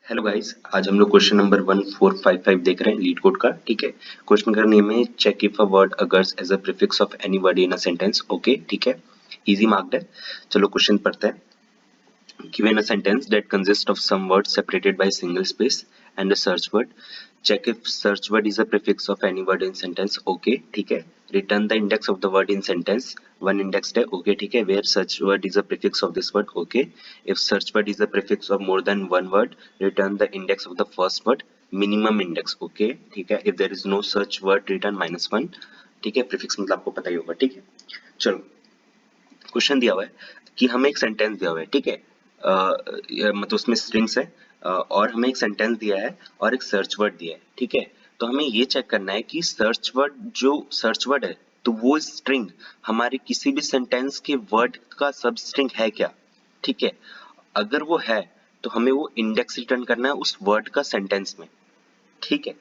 Hello guys, आज हम लोग क्वेश्चन नंबर 1455 देख रहे हैं लीड कोड का। ठीक है, क्वेश्चन का नेम है check if a word occurs as a prefix of any word in a sentence. Okay, ठीक है, इजी मार्क्ड है। चलो क्वेश्चन पढ़ते हैं। Given a sentence that consists of some words separated by a single space and a search word, check if search word is a prefix of any word in sentence. Okay, ठीक है. Return the index of the word in sentence. One indexed है. Okay, ठीक है. Where search word is a prefix of this word. Okay. If search word is a prefix of more than one word, return the index of the first word. Minimum index. Okay, ठीक है. If there is no search word, return -1. ठीक है. Prefix मतलब आपको पता ही होगा. ठीक है. चलो, क्वेश्चन दिया हुआ है कि हमें एक सेंटेंस दिया हुआ है। ठीक है, मतलब उसमें स्ट्रिंग्स है, और हमें एक सेंटेंस दिया है और एक सर्च वर्ड दिया है। ठीक है, तो हमें ये चेक करना है कि सर्च वर्ड है तो वो स्ट्रिंग हमारे किसी भी सेंटेंस के वर्ड का सब स्ट्रिंग है क्या। ठीक है, अगर वो है तो हमें वो इंडेक्स रिटर्न करना है उस वर्ड का सेंटेंस में। ठीक है,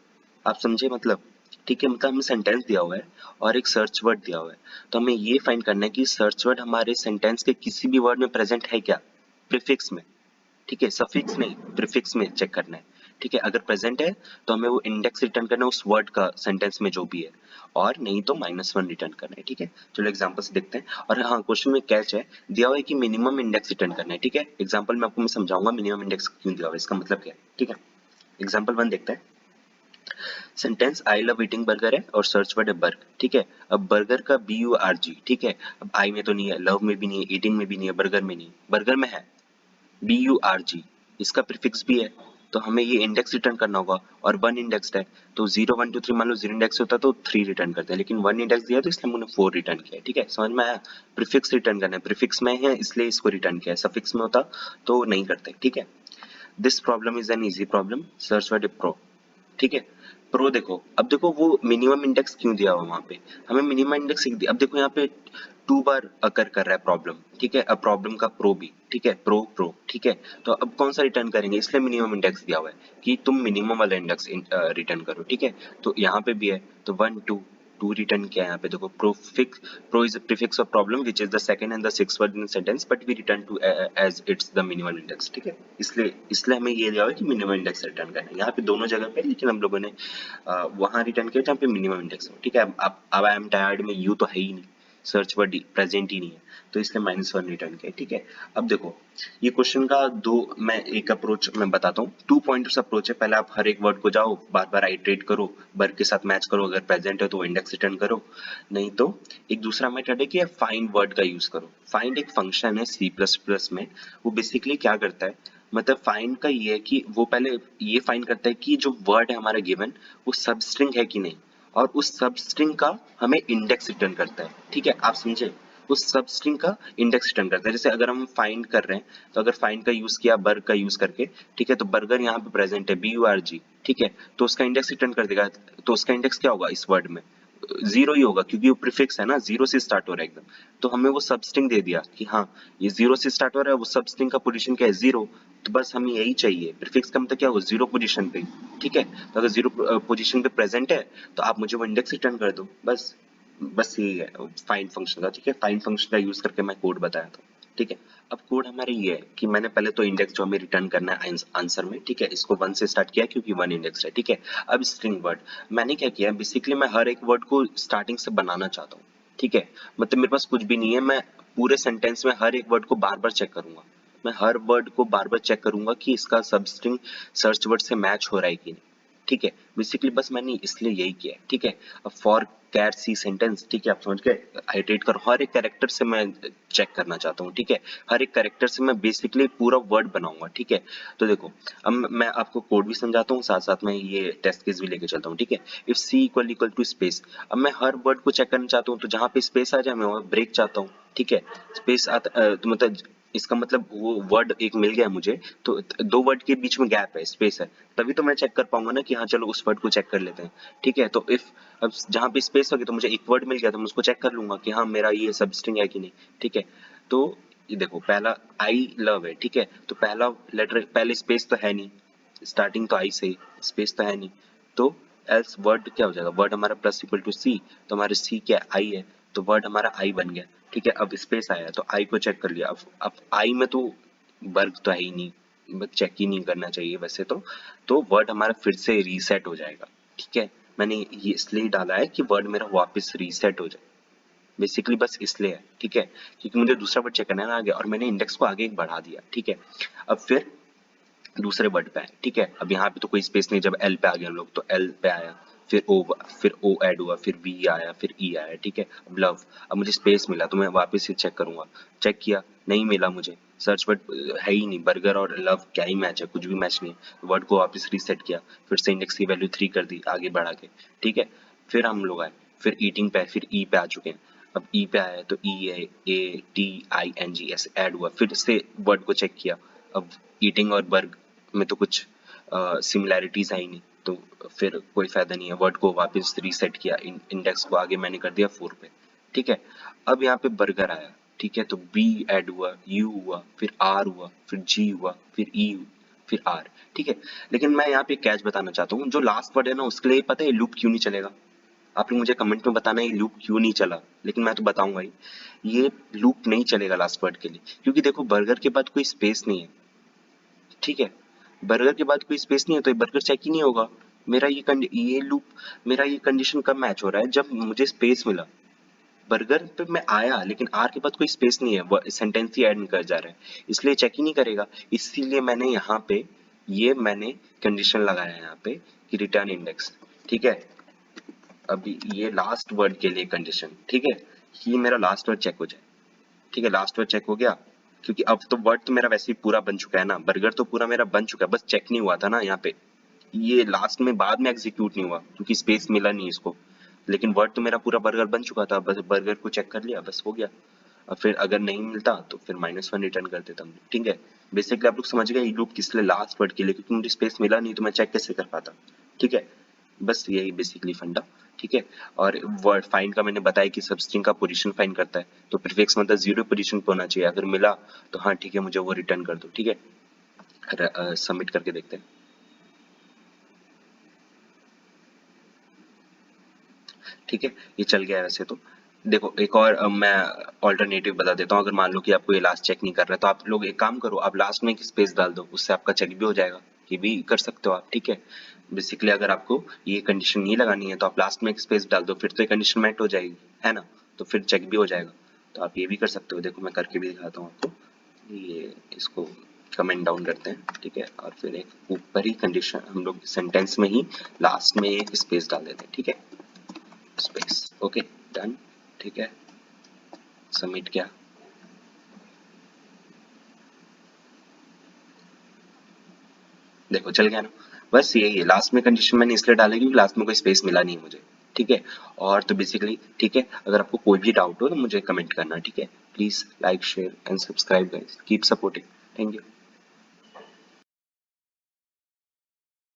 आप समझे मतलब। ठीक है, मतलब हमें सेंटेंस दिया हुआ है और एक सर्च वर्ड दिया हुआ है, तो हमें ये फाइंड करना है कि सर्च वर्ड हमारे सेंटेंस के किसी भी वर्ड में प्रेजेंट है क्या, प्रीफिक्स में। ठीक है, सफिक्स नहीं, प्रीफिक्स में चेक करना है। ठीक है, अगर प्रेजेंट है तो हमें वो इंडेक्स रिटर्न करना है उस वर्ड का सेंटेंस में जो भी है, और नहीं तो -1 रिटर्न करना है। ठीक है, चलो एग्जांपल से देखते हैं। और हाँ, क्वेश्चन में कैच है, दिया हुआ है कि मिनिमम इंडेक्स रिटर्न करना है। ठीक है, एग्जांपल में आपको मैं समझाऊंगा मिनिमम इंडेक्स क्यों दिया हुआ है, इसका मतलब क्या है। ठीक है, एग्जांपल 1 देखते हैं। Sentence I love eating burger है और सर्च वर्ड है बर्ग। ठीक है, अब बर्गर का BURG। ठीक है, अब आई में तो नहीं है, लव में भी नहीं है, ईटिंग में भी नहीं है, बर्गर में नहीं है, बर्गर में है BURG, इसका प्रीफिक्स भी है, तो हमें ये इंडेक्स रिटर्न करना होगा। और वन इंडेक्स्ड है तो 0 1 2 3, मान लो 0 इंडेक्स होता तो 3 रिटर्न करते हैं, लेकिन वन इंडेक्स दिया तो इसलिए हमने 4 रिटर्न किया है। ठीक है, समझ में आया। प्रीफिक्स रिटर्न करना है, प्रीफिक्स में है इसलिए इसको रिटर्न किया है, सफिक्स में होता तो नहीं करते। ठीक है, this problem is an easy problem, search word pro. ठीक है, प्रो देखो, अब देखो वो मिनिमम इंडेक्स क्यों दिया हुआ वहां पे, हमें मिनिमम इंडेक्स दिया। अब देखो यहाँ पे 2 बार अकर कर रहा है प्रॉब्लम। ठीक है, अब प्रॉब्लम का प्रो भी। ठीक है, प्रो प्रो। ठीक है, तो अब कौन सा रिटर्न करेंगे, इसलिए मिनिमम इंडेक्स दिया हुआ है कि तुम मिनिमम वाला इंडेक्स रिटर्न करो। ठीक है, तो यहाँ पे भी है तो 1 2 2 रिटर्न किया है यहाँ पे। देखो pro is prefix of problem which is the second and the sixth word in sentence but we return two as it's the minimum index. ठीक है, इसलिए हमें ये दिया हुआ है कि मिनिमम इंडेक्स रिटर्न करना है यहाँ पे दोनों जगह पे, लेकिन हम लोगों ने वहां रिटर्न किया जहाँ पे मिनिमम इंडेक्स हो। ठीक है, अब आई एम टायर्ड में यू तो है ही नहीं, सर्च वर्ड प्रेजेंट ही नहीं है, तो इसलिए -1 रिटर्न किया। ठीक है, अब देखो ये क्वेश्चन का मैं एक अप्रोच मैं बताता हूँ। 2 पॉइंट्स अप्रोच है। पहले आप हर एक वर्ड को जाओ, बार बार आइटरेट करो, वर्ड के साथ मैच करो, अगर प्रेजेंट है तो इंडेक्स रिटर्न करो, नहीं तो एक दूसरा मेथड है कि फाइंड वर्ड का यूज करो। फाइंड एक फंक्शन है C++ में, वो बेसिकली क्या करता है, मतलब फाइंड का ये है कि वो पहले ये फाइंड करता है कि जो वर्ड है हमारा गिवन वो सब स्ट्रिंग है कि नहीं, और उस सब स्ट्रिंग का हमें इंडेक्स रिटर्न करता है। ठीक है, आप समझे, उस सब स्ट्रिंग का इंडेक्स रिटर्न करता है। जैसे अगर हम फाइंड कर रहे हैं तो अगर फाइंड का यूज किया बर्ग का यूज करके, ठीक है, तो बर्गर यहाँ पे प्रेजेंट है BURG। ठीक है, तो उसका इंडेक्स रिटर्न कर देगा, तो उसका इंडेक्स क्या होगा इस वर्ड में, 0 ही होगा क्योंकि वो प्रीफिक्स है ना, 0 से स्टार्ट हो रहा है एकदम। तो हमें वो सब स्ट्रिंग दे दिया कि हाँ ये 0 से स्टार्ट हो रहा है, वो सब स्ट्रिंग का पोजीशन क्या है 0, तो बस हमें यही चाहिए। प्रीफिक्स का मतलब क्या होगा 0 पोजीशन पे। ठीक है, तो अगर 0 पोजीशन पे प्रेजेंट है तो आप मुझे वो इंडेक्स रिटर्न कर दो, बस यही है फाइंड फंक्शन का। ठीक है, फाइंड फंक्शन का यूज करके मैं कोड बताया था। ठीक है, अब कोड हमारा ये है कि मैंने पहले तो इंडेक्स जो हमें रिटर्न करना है आंसर में, ठीक है, इसको 1 से स्टार्ट किया क्योंकि 1 इंडेक्स है। ठीक है, अब स्ट्रिंग वर्ड मैंने क्या किया, बेसिकली मैं हर एक वर्ड को स्टार्टिंग से बनाना चाहता हूँ। ठीक है, मतलब मेरे पास कुछ भी नहीं है, मैं पूरे सेंटेंस में हर एक वर्ड को बार बार चेक करूंगा। मैं हर वर्ड को बार बार चेक करूंगा कि इसका सब स्ट्रिंग सर्च वर्ड से मैच हो रहा है कि नहीं। ठीक है, बेसिकली बस मैंने इसलिए यही किया है। ठीक है, अब फॉर कैर सी सेंटेंस, ठीक है, आप समझ गए, आइटरेट करो, हर एक कैरेक्टर से मैं चेक करना चाहता हूँ। ठीक है, हर एक कैरेक्टर से मैं बेसिकली पूरा वर्ड बनाऊंगा। ठीक है, तो देखो अब मैं आपको कोड भी समझाता हूँ, साथ साथ में ये टेस्ट केस भी लेके चलता हूँ। ठीक है, if C equal to space, अब मैं हर वर्ड को चेक करना चाहता हूँ, तो जहाँ पे स्पेस आ जाए मैं वहाँ ब्रेक चाहता हूँ। ठीक है, स्पेस आता तो मतलब इसका मतलब वो वर्ड एक मिल गया मुझे, तो दो वर्ड के बीच में गैप है, स्पेस है, तभी तो मैं चेक कर पाऊंगा ना कि हाँ चलो उस वर्ड को चेक कर लेते हैं। ठीक है, तो इफ अब जहाँ पे स्पेस होगी तो मुझे एक वर्ड मिल गया तो मैं उसको चेक कर लूंगा कि हाँ मेरा ये सब स्ट्रिंग है कि नहीं। ठीक है, तो ये देखो पहला आई लव है। ठीक है, तो पहला लेटर, पहले स्पेस तो है नहीं, स्टार्टिंग तो आई से, स्पेस तो है नहीं, तो एल्स वर्ड क्या हो जाएगा, वर्ड हमारा प्लस इक्वल टू सी, तो हमारे सी क्या आई है, तो वर्ड हमारा आई बन गया। ठीक है, अब स्पेस आया तो आई को चेक कर लिया, अब आई में तो वर्ग तो है ही नहीं, बस चेक ही नहीं करना चाहिए वैसे तो वर्ड हमारा फिर से रीसेट हो जाएगा। ठीक है, मैंने ये इसलिए डाला है कि वर्ड मेरा वापस रीसेट हो जाए, बेसिकली बस इसलिए है। ठीक है, क्योंकि मुझे दूसरा वर्ड चेक करना है ना आगे, और मैंने इंडेक्स को आगे एक बढ़ा दिया। ठीक है, अब फिर दूसरे वर्ड पे आए। ठीक है, अब यहाँ पे तो कोई स्पेस नहीं, जब एल पे आ गए हम लोग तो एल पे आया, फिर ओ ऐड हुआ, फिर वी आया, फिर ई आया। ठीक है, अब लव, अब मुझे स्पेस मिला तो मैं वापस से चेक करूंगा। चेक किया, नहीं मिला मुझे, सर्च वर्ड है ही नहीं, बर्गर और लव क्या ही मैच है, कुछ भी मैच नहीं है। वर्ड को वापस रीसेट किया, फिर से इंडेक्स की वैल्यू 3 कर दी आगे बढ़ा के। ठीक है, फिर हम लोग आए, फिर ईटिंग पे, फिर ई पे आ चुके हैं। अब ई पे आया तो ई है, A T I N G ऐसे ऐड हुआ, फिर से वर्ड को चेक किया। अब ईटिंग और बर्ग में तो कुछ सिमिलैरिटीज आई नहीं, तो फिर कोई फायदा नहीं है। वर्ड को वापस रीसेट किया, इंडेक्स को आगे मैंने कर दिया 4 पे। ठीक है, अब यहाँ पे बर्गर आया। ठीक है, तो बी ऐड हुआ, यू हुआ, फिर आर हुआ, फिर जी हुआ, फिर ई, फिर आर। ठीक है, लेकिन मैं यहाँ पे कैच बताना चाहता हूँ, जो लास्ट वर्ड है ना उसके लिए पता है लूप क्यों नहीं चलेगा? आप लोग मुझे कमेंट में बताना ये लूप क्यों नहीं चला, लेकिन मैं तो बताऊंगा ही। ये लूप नहीं चलेगा लास्ट वर्ड के लिए, क्योंकि देखो बर्गर के बाद कोई स्पेस नहीं है। ठीक है, बर्गर के बाद कोई स्पेस नहीं है तो ये बर्गर चेक ही नहीं होगा। ये लूप, मेरा ये कंडीशन कब मैच हो रहा है, जब मुझे स्पेस मिला। बर्गर पे मैं आया लेकिन आर के बाद कोई स्पेस नहीं है, सेंटेंस ही ऐड कर जा रहा है, इसलिए चेक ही नहीं करेगा। इसीलिए मैंने यहाँ पे मैंने कंडीशन लगाया है यहाँ पे कि रिटर्न इंडेक्स। ठीक है, अभी ये लास्ट वर्ड के लिए कंडीशन। ठीक है, ये मेरा लास्ट वर्ड चेक हो जाए। ठीक है, लास्ट वर्ड चेक हो गया, क्योंकि अब तो वर्ड तो मेरा वैसे ही पूरा बन चुका है ना, बर्गर तो पूरा मेरा बन चुका है, बस चेक नहीं हुआ था ना यहाँ पे। ये लास्ट में बाद में एग्जीक्यूट नहीं हुआ क्योंकि स्पेस मिला नहीं इसको, लेकिन वर्ड तो मेरा पूरा बर्गर बन चुका था, बस बर्गर को चेक कर लिया, बस हो गया। और फिर अगर नहीं मिलता तो फिर -1 रिटर्न कर देता हूँ। ठीक है, बेसिकली आप लोग समझ गए ये लूप किस लिए लास्ट वर्ड के लिए, क्योंकि मुझे स्पेस मिला नहीं तो मैं चेक कैसे कर पाता। ठीक है, बस यही बेसिकली फंडा। ठीक है, और वर्ड फाइंड का मैंने बताया कि सब स्ट्रिंग का पोजीशन फाइंड करता है, तो प्रीफिक्स मतलब 0 पोजीशन पे होना चाहिए, अगर मिला तो हाँ ठीक है मुझे वो रिटर्न कर दो। ठीक है, सबमिट करके देखते हैं। ठीक है, ये चल गया है वैसे तो। देखो एक और मैं ऑल्टरनेटिव बता देता हूँ, अगर मान लो कि आपको ये लास्ट चेक नहीं कर रहा है तो आप लोग एक काम करो, आप लास्ट में एक स्पेस डाल दो, उससे आपका चेक भी हो जाएगा। ये भी कर सकते हो आप। ठीक है, बेसिकली अगर आपको ये कंडीशन नहीं लगानी है तो आप लास्ट में एक स्पेस डाल दो, फिर तो ये कंडीशन मेट हो जाएगी, है ना? तो फिर चेक भी हो जाएगा। तो आप ये भी कर सकते हो। देखो मैं करके भी दिखाता हूँ आपको। ये इसको कमेंट डाउन करते हैं। ठीक है, और फिर एक ऊपर ही कंडीशन हम लोग सेंटेंस में ही लास्ट में एक स्पेस डाल देते हैं। ठीक है, स्पेस, ओके, डन। ठीक है, सबमिट किया। देखो चल गया ना। बस यही है, लास्ट में कंडीशन मैंने इसलिए डाला क्योंकि लास्ट में कोई स्पेस मिला नहीं मुझे। ठीक है, और तो बेसिकली ठीक है, अगर आपको कोई भी डाउट हो तो मुझे कमेंट करना। ठीक है, please like share and subscribe guys, keep supporting, thank you.